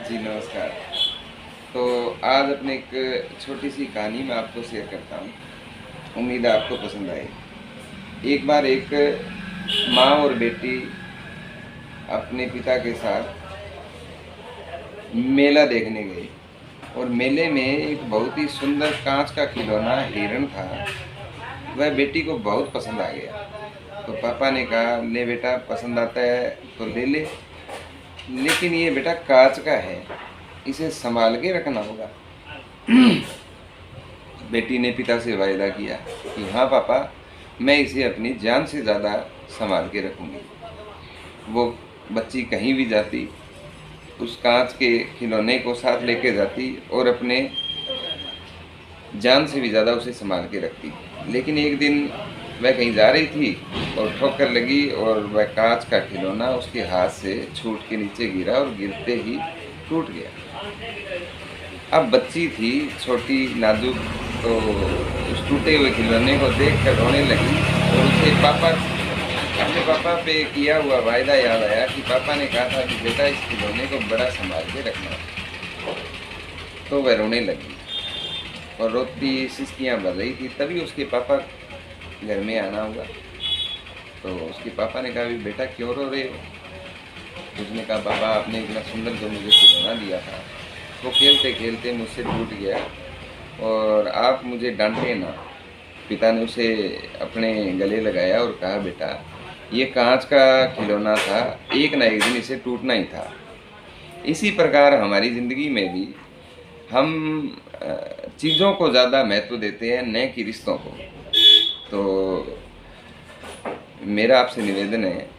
जी नमस्कार। तो आज अपने एक छोटी सी कहानी मैं आपको शेयर करता हूँ। उम्मीद है आपको पसंद आए। एक बार एक माँ और बेटी अपने पिता के साथ मेला देखने गए और मेले में एक बहुत ही सुंदर कांच का खिलौना हिरण था। वह बेटी को बहुत पसंद आ गया। तो पापा ने कहा, ले बेटा, पसंद आता है तो ले ले, लेकिन ये बेटा कांच का है, इसे संभाल के रखना होगा। बेटी ने पिता से वायदा किया कि हाँ पापा, मैं इसे अपनी जान से ज़्यादा संभाल के रखूँगी। वो बच्ची कहीं भी जाती, उस कांच के खिलौने को साथ लेके जाती और अपने जान से भी ज़्यादा उसे संभाल के रखती। लेकिन एक दिन वह कहीं जा रही थी और ठोकर लगी और वह कांच का खिलौना उसके हाथ से छूट के नीचे गिरा और गिरते ही टूट गया। अब बच्ची थी छोटी नाजुक, तो उस टूटे हुए खिलौने को देख कर रोने लगी और उसे अपने पापा पे किया हुआ वायदा याद आया कि पापा ने कहा था कि बेटा इस खिलौने को बड़ा संभाल के रखना। तो वह रोने लगी और रोती सिसकियाँ भर रही थी। तभी उसके पापा घर में आना हुआ। तो उसके पापा ने कहा, भी बेटा क्यों रो रहे हो? उसने कहा, पापा आपने इतना सुंदर जो मुझे खिलौना दिया था वो खेलते खेलते मुझसे टूट गया और आप मुझे डांटे ना। पिता ने उसे अपने गले लगाया और कहा, बेटा ये कांच का खिलौना था, एक ना एक दिन इसे टूटना ही था। इसी प्रकार हमारी ज़िंदगी में भी हम चीज़ों को ज़्यादा महत्व देते हैं, न कि रिश्तों को। तो मेरा आपसे निवेदन है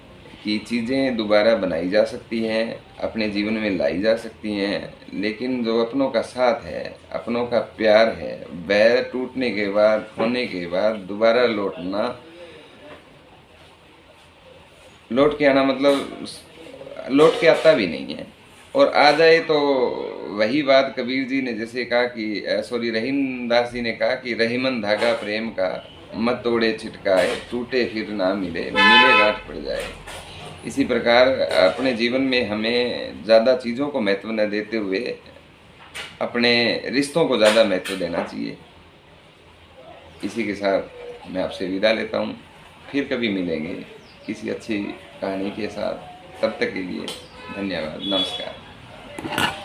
कि चीज़ें दोबारा बनाई जा सकती हैं, अपने जीवन में लाई जा सकती हैं, लेकिन जो अपनों का साथ है, अपनों का प्यार है, वह टूटने के बाद, खोने के बाद दोबारा लौट के आना मतलब लौट के आता भी नहीं है। और आ जाए तो वही बात कबीर जी ने जैसे कहा कि रहीमदास जी ने कहा कि रहीमन धागा प्रेम का, मत तोड़े छिटकाए, टूटे फिर ना मिले, मिले गांठ पड़ जाए। इसी प्रकार अपने जीवन में हमें ज़्यादा चीज़ों को महत्व न देते हुए अपने रिश्तों को ज़्यादा महत्व देना चाहिए। इसी के साथ मैं आपसे विदा लेता हूँ। फिर कभी मिलेंगे किसी अच्छी कहानी के साथ। तब तक के लिए धन्यवाद, नमस्कार।